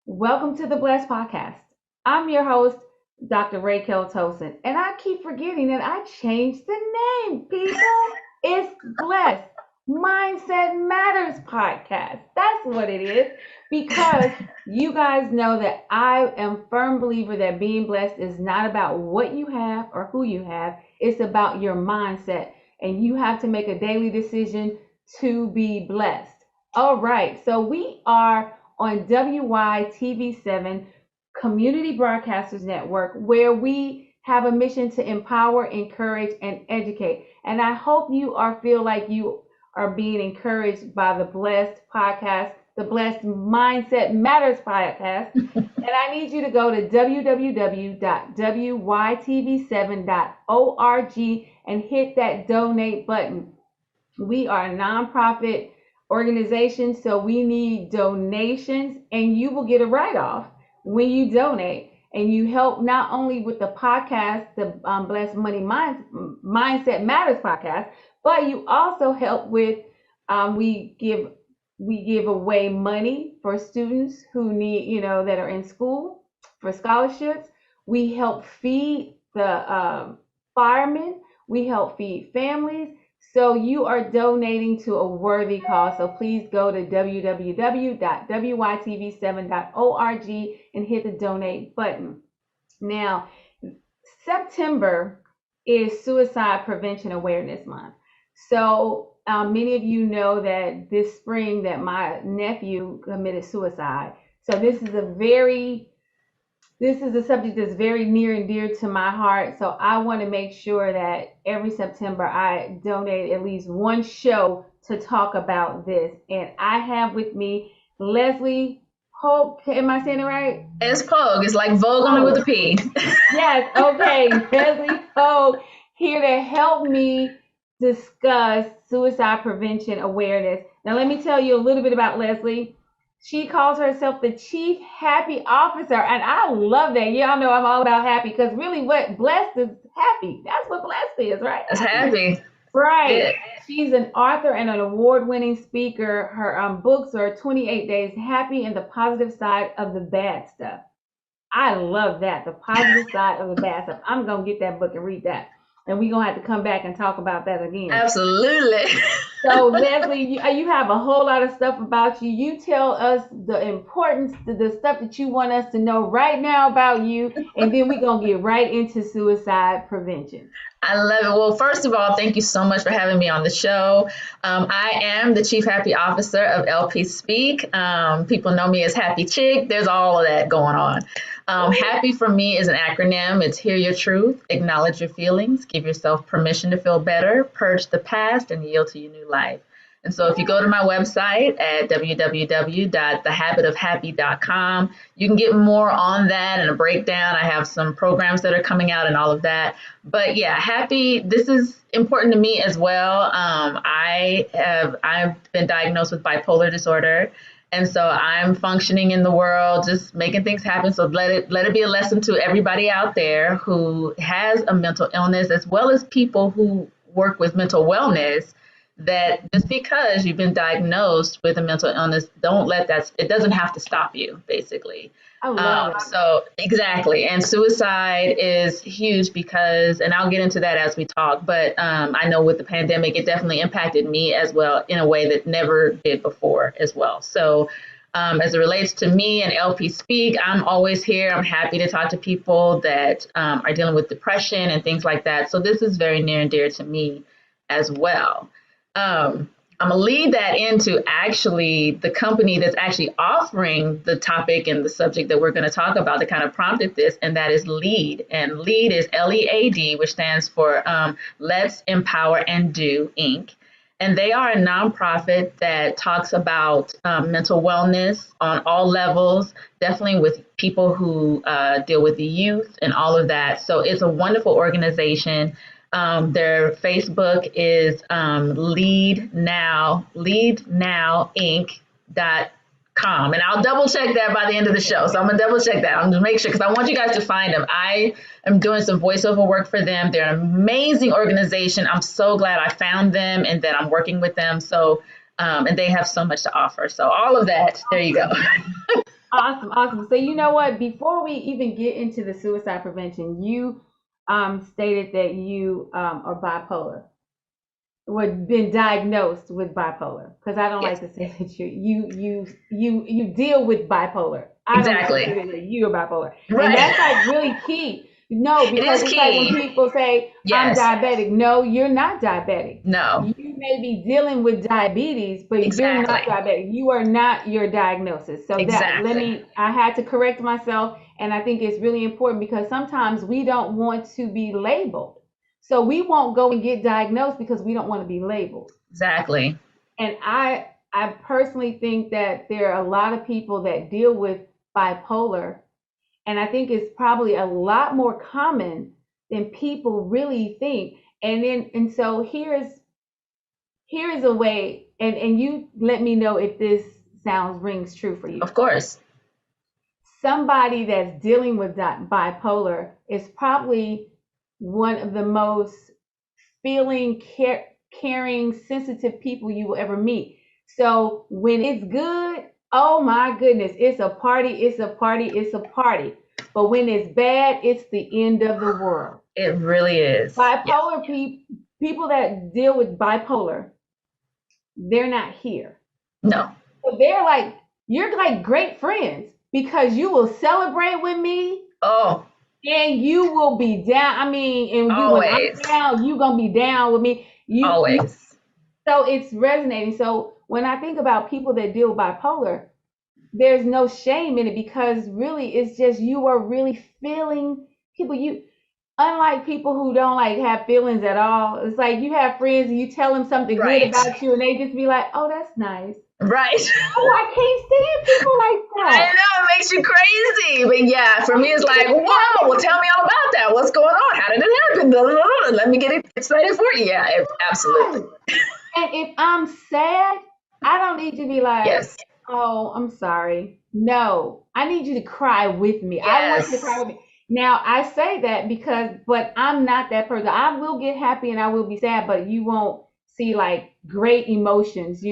Welcome to the Blessed Podcast. I'm your host, Dr. Raquel Tosin, and I keep forgetting that I changed the name, people. It's Blessed Mindset Matters Podcast. That's what it is, because you guys know that I am a firm believer that being blessed is not about what you have or who you have. It's about your mindset, and you have to make a daily decision to be blessed. All right, so we are on WYTV7 Community Broadcasters Network, where we have a mission to empower, encourage, and educate. And I hope you feel like you are being encouraged by the Blessed Podcast, the Blessed Mindset Matters Podcast. And I need you to go to www.wytv7.org and hit that donate button. We are a nonprofit organization, so we need donations, and you will get a write-off when you donate. And you help not only with the podcast, the Blessed Money Mindset Matters podcast, but you also help with we give away money for students who need, that are in school for scholarships. We help feed the firemen. We help feed families. So you are donating to a worthy cause. So please go to www.wytv7.org and hit the donate button. Now, September is Suicide Prevention Awareness Month. So many of you know that this spring that my nephew committed suicide. So this is a subject that's very near and dear to my heart. So I want to make sure that every September I donate at least one show to talk about this. And I have with me Leslie Hope. Am I saying it right? It's Pogue. It's like Vogue only with a P. Yes. Okay. Leslie Pogue here to help me discuss suicide prevention awareness. Now, let me tell you a little bit about Leslie. She calls herself the Chief Happy Officer, and I love that. Y'all know I'm all about happy, because really what blessed is happy. That's what blessed is, right? It's happy. Right. Yeah. She's an author and an award-winning speaker. Her books are 28 Days Happy and the Positive Side of the Bad Stuff. I love that, the positive side of the bad stuff. I'm going to get that book and read that. And we're going to have to come back and talk about that again. Absolutely. So, Leslie, you have a whole lot of stuff about you. You tell us the importance, the stuff that you want us to know right now about you, and then we're going to get right into suicide prevention. I love it. Well, first of all, thank you so much for having me on the show. I am the Chief Happy Officer of LP Speak. People know me as Happy Chick. There's all of that going on. Happy for me is an acronym. It's hear your truth, acknowledge your feelings, give yourself permission to feel better, purge the past, and yield to your new life. And so if you go to my website at www.thehabitofhappy.com, you can get more on that and a breakdown. I have some programs that are coming out and all of that. But yeah, happy. This is important to me as well. I've been diagnosed with bipolar disorder. And so I'm functioning in the world, just making things happen. So let it be a lesson to everybody out there who has a mental illness, as well as people who work with mental wellness, that just because you've been diagnosed with a mental illness, don't let that, it doesn't have to stop you, basically. I love it. So exactly. And suicide is huge because, and I'll get into that as we talk, but I know with the pandemic, it definitely impacted me as well in a way that never did before as well. So as it relates to me and LP Speak, I'm always here. I'm happy to talk to people that are dealing with depression and things like that. So this is very near and dear to me as well. I'm going to lead that into actually the company that's actually offering the topic and the subject that we're going to talk about that kind of prompted this, and that is LEAD. And LEAD is LEAD, which stands for Let's Empower and Do, Inc. And they are a nonprofit that talks about mental wellness on all levels, definitely with people who deal with the youth and all of that. So it's a wonderful organization. Their Facebook is leadnowinc.com. And I'll double check that by the end of the show. So I'm going to double check that. I'm going to make sure, because I want you guys to find them. I am doing some voiceover work for them. They're an amazing organization. I'm so glad I found them and that I'm working with them. So, and they have so much to offer. So all of that, there you go. Awesome, awesome. So you know what? Before we even get into the suicide prevention, you stated that you are bipolar, or been diagnosed with bipolar. Because I don't Yes, like to say that you deal with bipolar. I don't exactly. consider that you're bipolar, and Right. that's like really key. No, It because is it's like when key. people say I'm Yes. diabetic. No, you're not diabetic. No. You may be dealing with diabetes, but you're not Exactly. diabetic. You are not your diagnosis. So that let Exactly. me. I had to correct myself, and I think it's really important because sometimes we don't want to be labeled. So we won't go and get diagnosed because we don't want to be labeled. Exactly. And I personally think that there are a lot of people that deal with bipolar, and I think it's probably a lot more common than people really think. And so here's a way, and you let me know if this sounds rings true for you. Of course. Somebody that's dealing with bipolar is probably one of the most feeling, caring, sensitive people you will ever meet. So when it's good, oh my goodness, it's a party, it's a party, it's a party. But when it's bad, it's the end of the world. It really is. Yeah. Bipolar people that deal with bipolar, they're not here. No. So they're like, you're like great friends because you will celebrate with me Oh, and you will be down. I mean, and you when I'm always. down, you gonna be down with me. You Always. So it's resonating. So when I think about people that deal with bipolar, there's no shame in it because really it's just you are really feeling people. You unlike people who don't like have feelings at all. It's like you have friends and you tell them something good Right. about you and they just be like, "Oh, that's nice." Right. Oh, I can't stand people like I that. know it makes you crazy, but yeah, for me it's like, whoa, well, tell me all about that. What's going on? How did it happen? Blah, blah, blah. Let me get it excited for you. Yeah, absolutely. Yes. And if I'm sad, I don't need to be like, Yes. oh, I'm sorry. No, I need you to cry with me. I want you to cry Yes. with me. Now, I say that because, but I'm not that person. I will get happy and I will be sad, but you won't see like great emotions.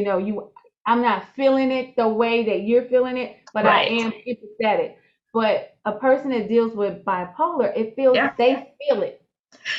I'm not feeling it the way that you're feeling it, but I Right. am empathetic. But a person that deals with bipolar, it feels, Yeah. they feel it.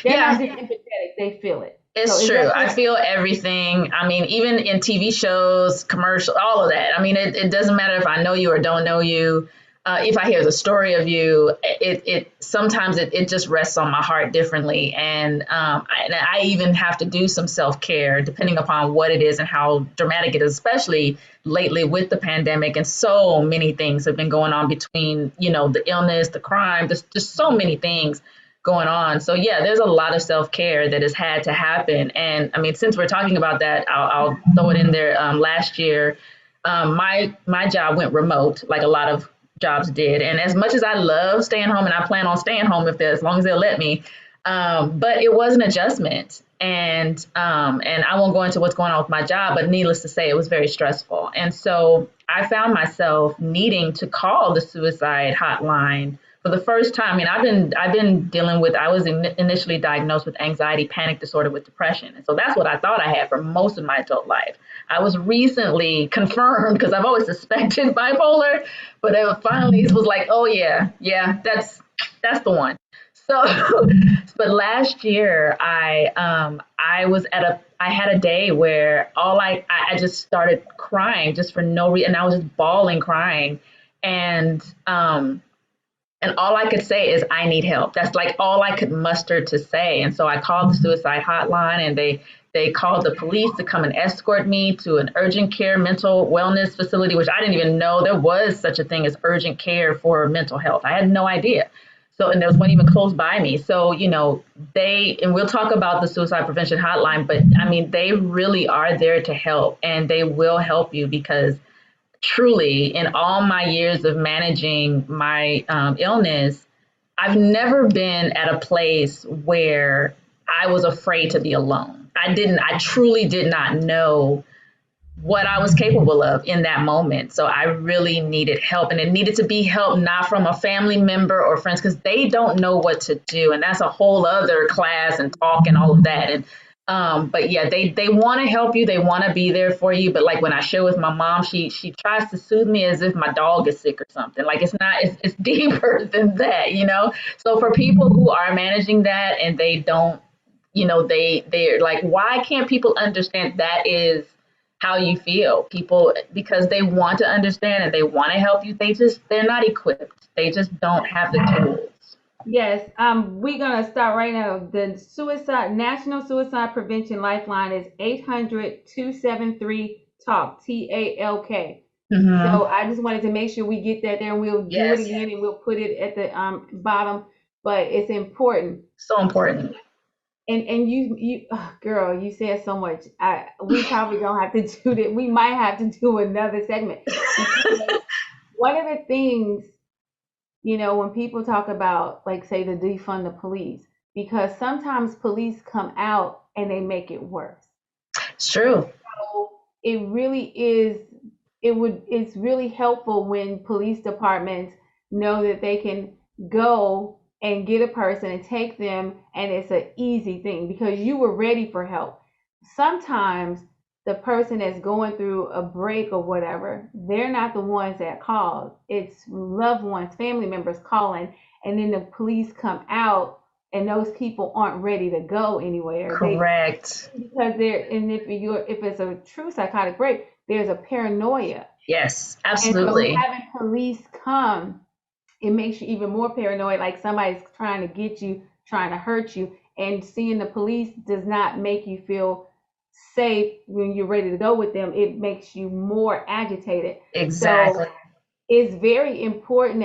They're not Yeah. just empathetic, they feel it. So It's is true. that I true? feel everything. I mean, even in TV shows, commercial, all of that. I mean, it doesn't matter if I know you or don't know you. If I hear the story of you, it sometimes it just rests on my heart differently, and I even have to do some self care depending upon what it is and how dramatic it is, especially lately with the pandemic and so many things have been going on between the illness, the crime, there's just so many things going on. So yeah, there's a lot of self care that has had to happen. And I mean, since we're talking about that, I'll throw it in there. Last year, my job went remote, like a lot of jobs did. And as much as I love staying home, and I plan on staying home if they as long as they'll let me, but it was an adjustment. And I won't go into what's going on with my job, but needless to say, it was very stressful. And so I found myself needing to call the suicide hotline for the first time. I mean, I've been dealing with. I was initially diagnosed with anxiety, panic disorder with depression, and so that's what I thought I had for most of my adult life. I was recently confirmed because I've always suspected bipolar, but it finally was like, oh yeah, yeah, that's the one. So, but last year I was at a I had a day where I just started crying just for no reason, and I was just bawling, crying, and and all I could say is I need help. That's like all I could muster to say. And so I called the suicide hotline, and they called the police to come and escort me to an urgent care mental wellness facility, which I didn't even know there was such a thing as urgent care for mental health. I had no idea. So, and there was one even close by me. So, and we'll talk about the suicide prevention hotline, but I mean, they really are there to help, and they will help you because truly, in all my years of managing my illness, I've never been at a place where I was afraid to be alone. I truly did not know what I was capable of in that moment. So I really needed help, and it needed to be help not from a family member or friends because they don't know what to do. And that's a whole other class and talk and all of that. And But yeah, they want to help you. They want to be there for you. But like when I share with my mom, she tries to soothe me as if my dog is sick or something. Like it's not, it's deeper than that, you know? So for people who are managing that and they don't, you know, they're like, why can't people understand that is how you feel? People, because they want to understand and they want to help you. They're not equipped. They just don't have the tools. Yes, we're gonna start right now. The National Suicide Prevention Lifeline is 800-273-TALK, TALK. Hmm. So I just wanted to make sure we get that there, and we'll do it Yes, again, and we'll put it at the bottom. But it's important. so important. And girl, you said so much. We probably don't have to do that. We might have to do another segment because one of the things, when people talk about, like, say, the defund the police, because sometimes police come out and they make it worse. It's true. So it really is, it's really helpful when police departments know that they can go and get a person and take them, and it's an easy thing because you were ready for help. Sometimes the person that's going through a break or whatever, they're not the ones that called. It's loved ones, family members calling, and then the police come out and those people aren't ready to go anywhere. They Correct. Because they're, and if it's a true psychotic break, there's a paranoia. Yes, And so absolutely. having police come, it makes you even more paranoid, like somebody's trying to get you, trying to hurt you, and seeing the police does not make you feel safe when you're ready to go with them. It makes you more agitated. So Exactly. it's very important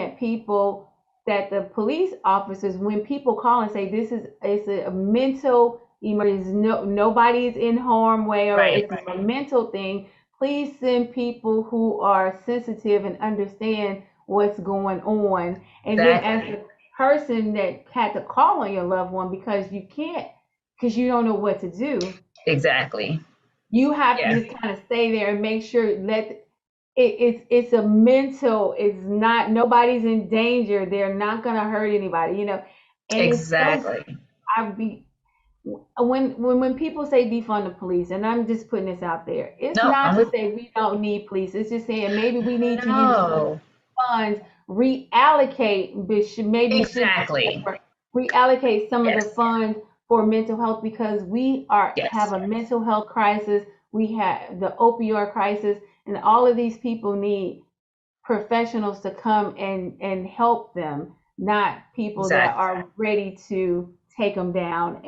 that the police officers, when people call and say this is, it's a mental emergency, nobody is in harm way, or Right. it's a mental thing, please send people who are sensitive and understand what's going on. And then as Exactly. a person that had to call on your loved one, because you don't know what to do, Exactly. you have to Yeah. just kind of stay there and make sure it's a mental, it's not, nobody's in danger, they're not going to hurt anybody. And it's so, Exactly. I be when people say defund the police, and I'm just putting this out there, it's No, not I'm to with say we don't need police. It's just saying maybe we need to use some no. funds, reallocate, but should Exactly. reallocate some of the Yes. funds for mental health, because we are have Yes. a mental health crisis. We have the opioid crisis, and all of these people need professionals to come and help them, not people that Exactly. are ready to take them down.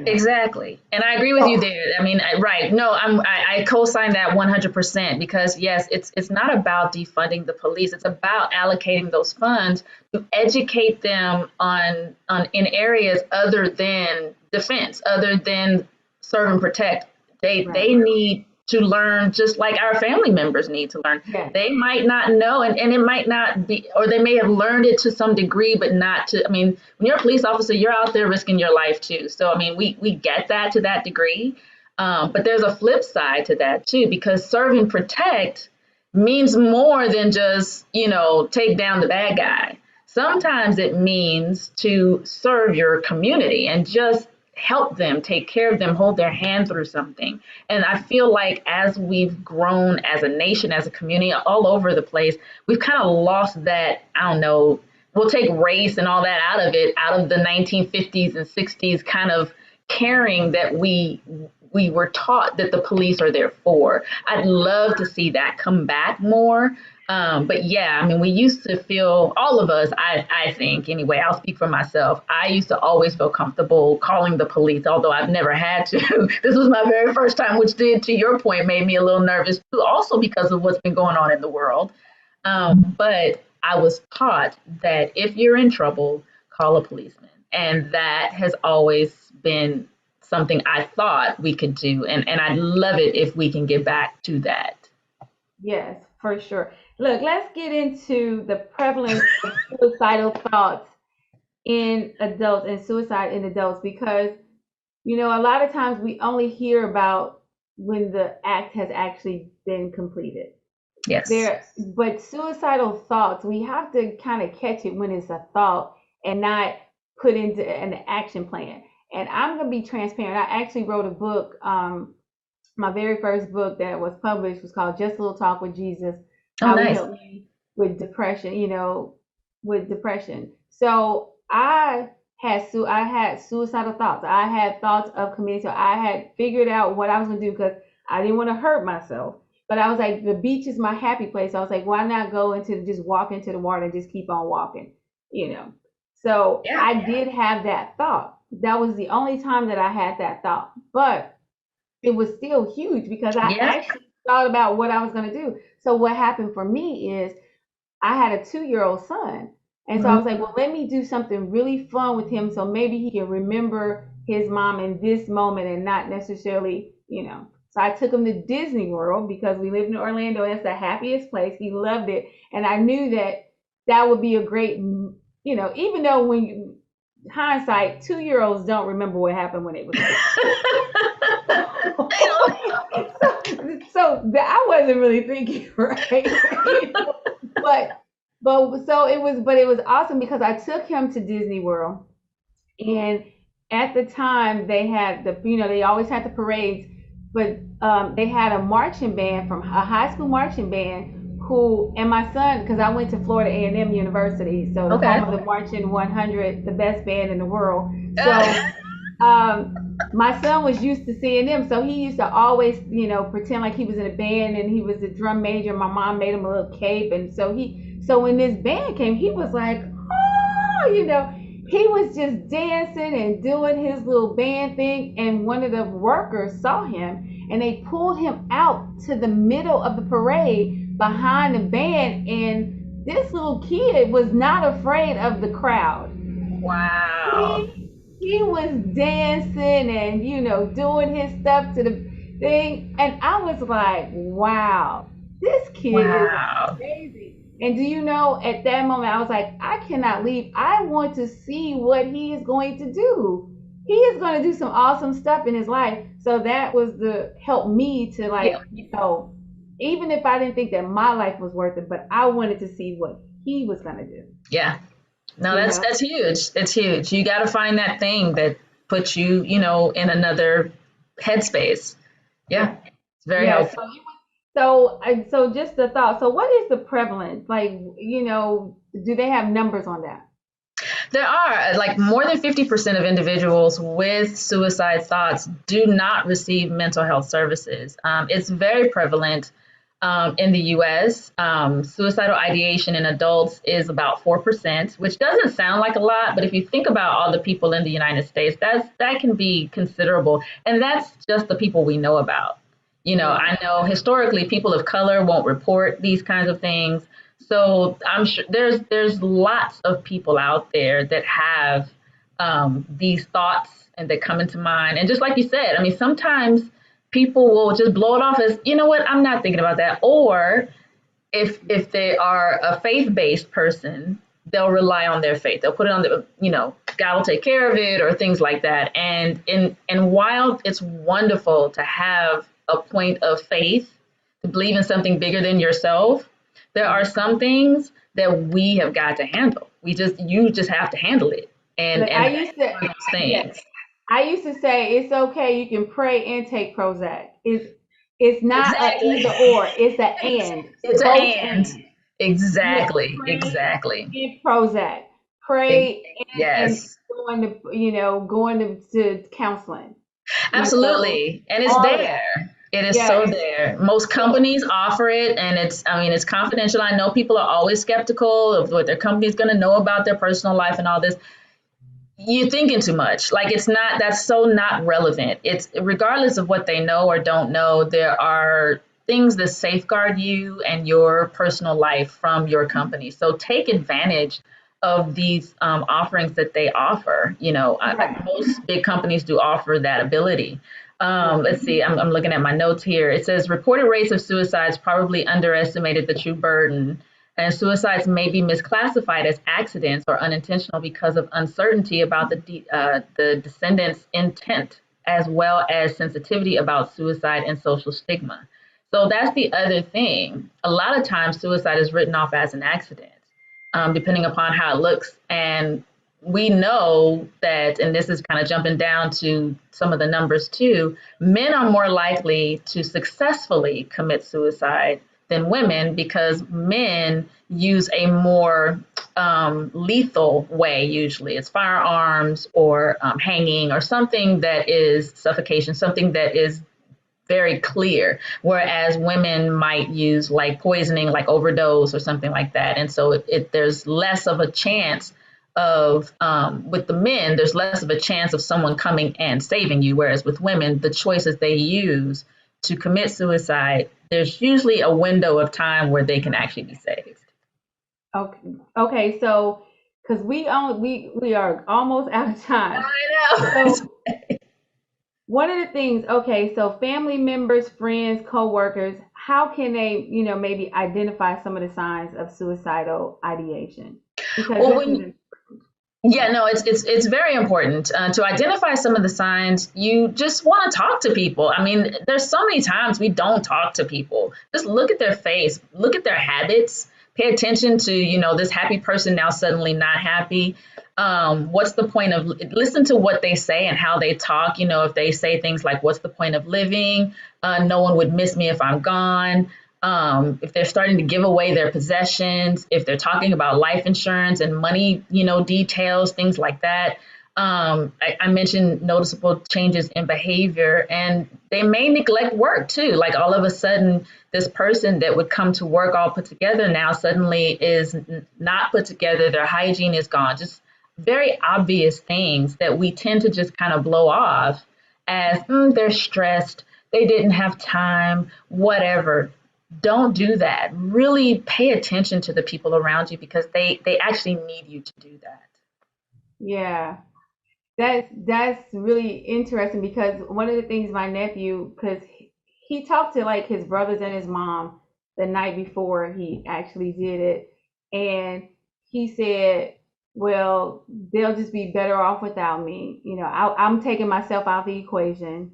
Exactly. And I agree with you there. I mean, right. No, I co-sign that 100% because yes, it's not about defunding the police. It's about allocating those funds to educate them on in areas other than defense, other than serve and protect. They Right. need to learn just like our family members need to learn. Yes. They might not know, and it might not be, or they may have learned it to some degree, but not to, I mean, when you're a police officer, you're out there risking your life too. So, I mean, we get that to that degree. But there's a flip side to that too, because serve and protect means more than just, take down the bad guy. Sometimes it means to serve your community and just help them, take care of them, hold their hand through something. And I feel like as we've grown as a nation, as a community, all over the place, we've kind of lost that. I don't know. We'll take race and all that out of it, out of the 1950s and 60s kind of caring that we were taught that the police are there for. I'd love to see that come back more. But yeah, I mean, we used to feel, all of us, I think, anyway, I'll speak for myself. I used to always feel comfortable calling the police, although I've never had to. This was my very first time, which did, to your point, made me a little nervous too, also because of what's been going on in the world. But I was taught that if you're in trouble, call a policeman. And that has always been something I thought we could do. And I'd love it if we can get back to that. Yes, for sure. Look, let's get into the prevalence of suicidal thoughts in adults and suicide in adults, because a lot of times we only hear about when the act has actually been completed. Yes. But suicidal thoughts, we have to kind of catch it when it's a thought and not put into an action plan. And I'm gonna be transparent. I actually wrote a book. My very first book that was published was called Just a Little Talk with Jesus, Oh, how he nice. helped me with depression, with depression. So I had suicidal thoughts. I had thoughts of committing. So I had figured out what I was gonna do because I didn't want to hurt myself. But I was like, the beach is my happy place. So I was like, why not go into just walk into the water and just keep on walking, you know? So Yeah. I did have that thought. That was the only time that I had that thought. But it was still huge because I Yeah. actually thought about what I was going to do. So what happened for me is I had a 2-year-old son. And so I was Mhm. like, well, let me do something really fun with him so maybe he can remember his mom in this moment and not necessarily, So I took him to Disney World because we lived in Orlando. That's the happiest place. He loved it. And I knew that that would be a great, even though when you, hindsight, 2-year-olds don't remember what happened when it was I wasn't really thinking right, but it was awesome because I took him to Disney World, and at the time they had they always had the parades, but they had a marching band from a high school marching band who and my son, because I went to Florida A&M University, so the home Okay. of the Marching 100, the best band in the world. Uh, So my son was used to seeing them, so he used to always, pretend like he was in a band and he was the drum major. My mom made him a little cape, and so when this band came, he was like, oh, he was just dancing and doing his little band thing. And one of the workers saw him, and they pulled him out to the middle of the parade behind the band, and this little kid was not afraid of the crowd. wow. He was dancing and doing his stuff to the thing, and I was like, wow, this kid is Wow. crazy. And do you know, at that moment I was like, I cannot leave. I want to see what he is going to do. He is going to do some awesome stuff in his life. So that was the help me to, Yeah. like, even if I didn't think that my life was worth it, but I wanted to see what he was going to do, Yeah. No, you that's know. that's huge. It's huge. You got to find that thing that puts you, in another headspace. Yeah. Yeah. It's very Yeah, helpful. so just the thought. So what is the prevalence? Like, do they have numbers on that? There are like more than 50% of individuals with suicide thoughts do not receive mental health services. It's very prevalent in the US. Suicidal ideation in adults is about 4%, which doesn't sound like a lot, but if you think about all the people in the United States, that can be considerable. And that's just the people we know about. Right. I know historically people of color won't report these kinds of things. So I'm sure there's lots of people out there that have these thoughts and that come into mind. And just like you said, I mean, sometimes people will just blow it off as, you know what, I'm not thinking about that. Or if they are a faith-based person, they'll rely on their faith. They'll put it on the, God will take care of it or things like that. And while it's wonderful to have a point of faith, to believe in something bigger than yourself, there are some things that we have got to handle. You just have to handle it. And Look, and those yes, things. I used to say it's okay. You can pray and take Prozac. It's not a Exactly. either or. It's a and. It's an Both and. and. Yes, Exactly. pray Exactly. and Prozac. Ex- Pray and yes. going to counseling. You know, Absolutely. And it's all of that. there. It is Yeah. so there. Most So companies offer it and it's confidential. I know people are always skeptical of what their company's going to know about their personal life and all this. You're thinking too much. Like that's so not relevant. It's regardless of what they know or don't know, there are things that safeguard you and your personal life from your company. So take advantage of these offerings that they offer. right. Most big companies do offer that ability. Yeah. Let's see, I'm looking at my notes here. It says reported rates of suicides probably underestimated the true burden, and suicides may be misclassified as accidents or unintentional because of uncertainty about the descendant's intent, as well as sensitivity about suicide and social stigma. So that's the other thing. A lot of times, suicide is written off as an accident, depending upon how it looks. And we know that, and this is kind of jumping down to some of the numbers too, men are more likely to successfully commit suicide than women because men use a more lethal way. Usually it's firearms or hanging or something that is suffocation, something that is very clear, whereas women might use like poisoning, like overdose or something like that. And so there's less of a chance of, with the men, there's less of a chance of someone coming and saving you. Whereas with women, the choices they use to commit suicide, there's usually a window of time where they can actually be saved. Okay. Okay. So, because we are almost out of time. I know. So one of the things, okay, so family members, friends, co-workers, how can they, maybe identify some of the signs of suicidal ideation? Because Well, this when is, Yeah, no, it's very important to identify some of the signs. You just want to talk to people. I mean, there's so many times we don't talk to people. Just look at their face, look at their habits, pay attention to, this happy person now suddenly not happy. What's the point of listen to what they say and how they talk? If they say things like, "What's the point of living? No one would miss me if I'm gone." If they're starting to give away their possessions, if they're talking about life insurance and money, details, things like that. I mentioned noticeable changes in behavior, and they may neglect work too. Like all of a sudden, this person that would come to work all put together now suddenly is not put together. Their hygiene is gone. Just very obvious things that we tend to just kind of blow off as they're stressed, they didn't have time, whatever. Don't do that. Really pay attention to the people around you because they actually need you to do that. yeah, that's really interesting because one of the things my nephew, because he talked to like his brothers and his mom the night before he actually did it, and he said, "Well, they'll just be better off without me. I'm taking myself out of the equation.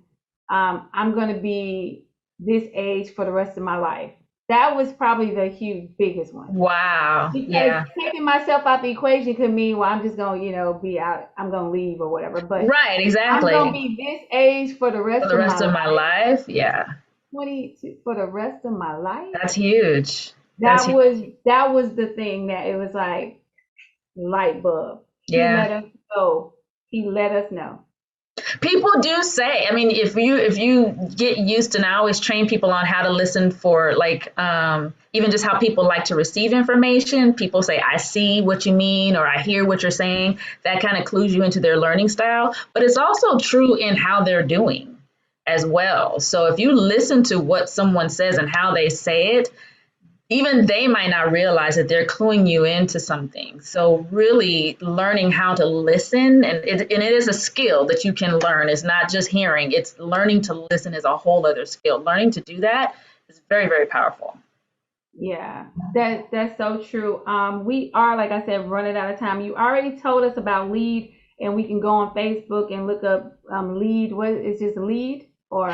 I'm going to be this age for the rest of my life." That was probably the huge biggest one. Wow. Because Yeah. taking myself out the equation could mean, well, I'm just gonna, be out, I'm gonna leave or whatever. But Right, I'm gonna exactly. be this age for the For rest the of my rest of my life. life. Yeah. 22 for the rest of my life. That's huge. That's That huge. was that was the thing that it was like light bulb. He Yeah. let us know. He let us know. People do say, I mean, if you get used to, and I always train people on how to listen for like even just how people like to receive information. People say, "I see what you mean," or "I hear what you're saying." That kind of clues you into their learning style, but it's also true in how they're doing as well. So if you listen to what someone says and how they say it, even they might not realize that they're cluing you into something. So really learning how to listen, and it is a skill that you can learn. It's not just hearing, it's learning to listen is a whole other skill. Learning to do that is very, very powerful. Yeah, that's so true. We are, like I said, running out of time. You already told us about lead, and we can go on Facebook and look up lead. What is just lead or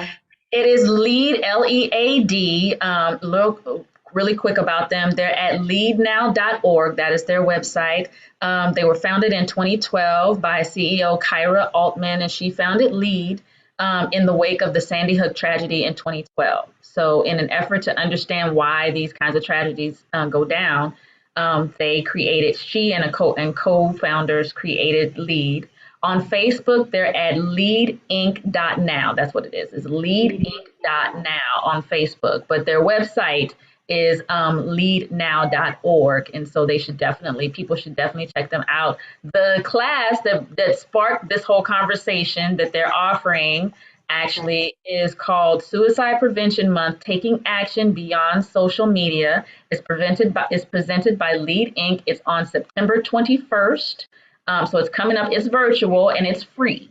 It is LEAD, LEAD. Look really quick about them. They're at leadnow.org. That is their website. They were founded in 2012 by CEO Kyra Altman, and she founded LEAD in the wake of the Sandy Hook tragedy in 2012. So, in an effort to understand why these kinds of tragedies go down, they created, she and co-founders created LEAD. On Facebook, they're at leadinc.now. That's what it is. It's lead? leadinc.now on Facebook. But their website is leadnow.org. And so people should definitely check them out. The class that sparked this whole conversation that they're offering Okay. actually is called Suicide Prevention Month, Taking Action Beyond Social Media. It's presented by Lead Inc. It's on September 21st. So it's coming up, it's virtual and it's free.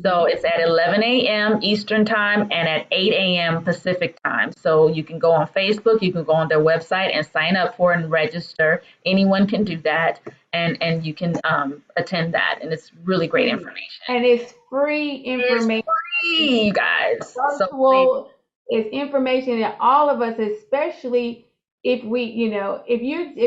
So Mhm. it's at 11 a.m. Eastern Time and at 8 a.m. Pacific Time. So you can go on Facebook, you can go on their website and sign up for it and register. Anyone can do that, and you can attend that. And it's really great Free. information. And it's free It's information. It's free, you guys. So please. virtual. It's information that all of us, especially if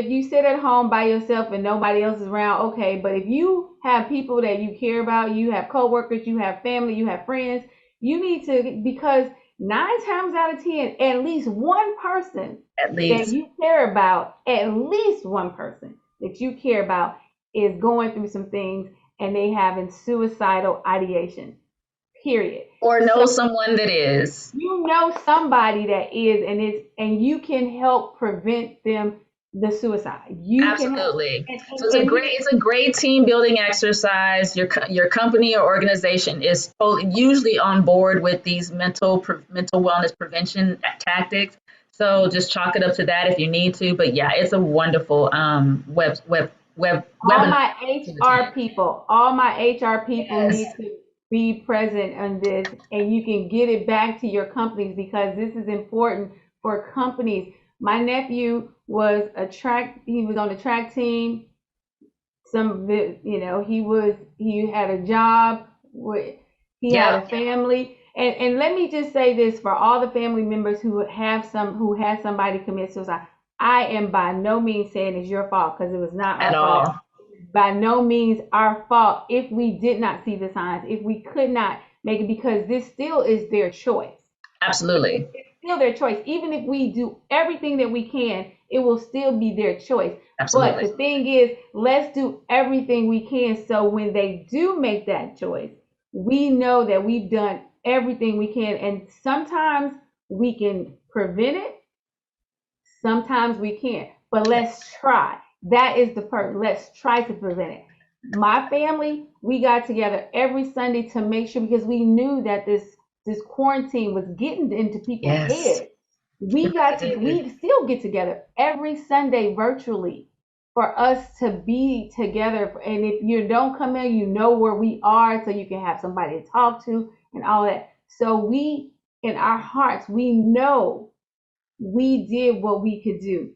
you sit at home by yourself and nobody else is around, okay, but if you have people that you care about, you have coworkers, you have family, you have friends, you need to, because 9 times out of 10, at least one person At that least. you care about, at least one person that you care about is going through some things and they having suicidal ideation. Period. Or So know someone that is. you know somebody that is, and you can help prevent them the suicide. You can help. Absolutely. And, So and, and here, it's a great team building exercise. Your company or organization is usually on board with these mental wellness prevention tactics. So just chalk it up to that if you need to. But yeah, it's a wonderful all webinar my to HR attend. people, all my HR people Yes, need to be present on this, and you can get it back to your companies because this is important for companies. My nephew was he was on the track team. He had a job, he had yep, a family, and let me just say this for all the family members who had somebody commit suicide. I am by no means saying it's your fault, because it was not at our fault. all. By no means our fault if we did not see the signs, if we could not make it, because this still is their choice. Absolutely. It's still their choice. Even if we do everything that we can, it will still be their choice. But the Absolutely. thing is, let's do everything we can so when they do make that choice, we know that we've done everything we can. And sometimes we can prevent it, sometimes we can't. But let's try. That is the purpose. Let's try to prevent it. My family, we got together every Sunday to make sure, because we knew that this quarantine was getting into people's Yes, heads. it really did. We still get together every Sunday virtually for us to be together. And if you don't come in, you know where we are, so you can have somebody to talk to and all that. So we, in our hearts, we know we did what we could do.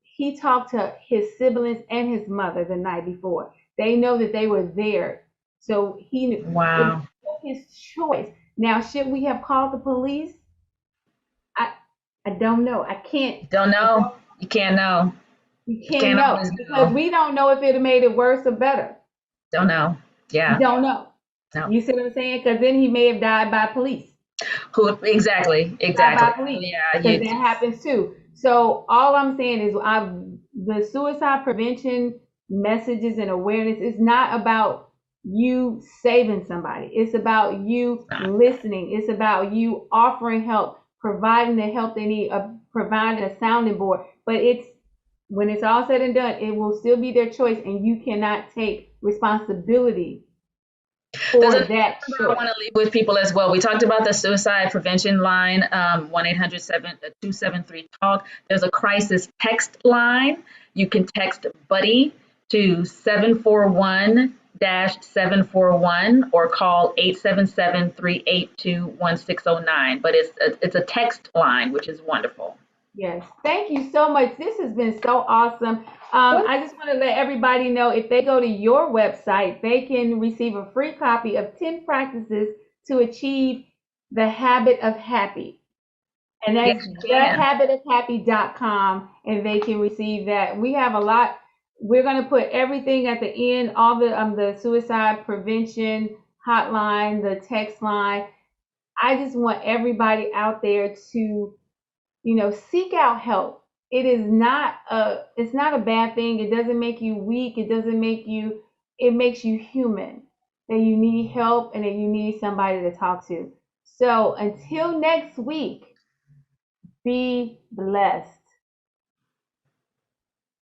He talked to his siblings and his mother the night before. They know that they were there. So he knew it Wow. was his choice. Now, should we have called the police? I I don't know. Don't I know. don't You can't know. we You can't can't know, always because know. we don't know if it have made it worse or better. Don't know. We Yeah. don't know. No. You see what I'm saying? Because then he may have died by police. Who exactly? By Exactly. So police, yeah, because you that happens too. So all I'm saying is, the suicide prevention messages and awareness is not about you saving somebody. It's about you not. listening. It's about you offering help, providing the help they need, providing a sounding board. But it's when it's all said and done, it will still be their choice, and you cannot take responsibility There's for another that number I choice. want to leave with people as well. We talked about the suicide prevention line, 1-800 273 talk. There's a crisis text line. You can text buddy to 741-741 or call 877-382-1609. But it's a text line, which is wonderful. Yes, thank you so much. This has been so awesome. I just want to let everybody know, if they go to your website, they can receive a free copy of 10 practices to achieve the habit of happy. And Yes, that's you can. thehabitofhappy.com, and they can receive that. We have a lot. We're going to put everything at the end, all the suicide prevention hotline, the text line. I just want everybody out there to, seek out help. It's not a bad thing. It doesn't make you weak. It makes you human, that you need help and that you need somebody to talk to. So until next week, be blessed.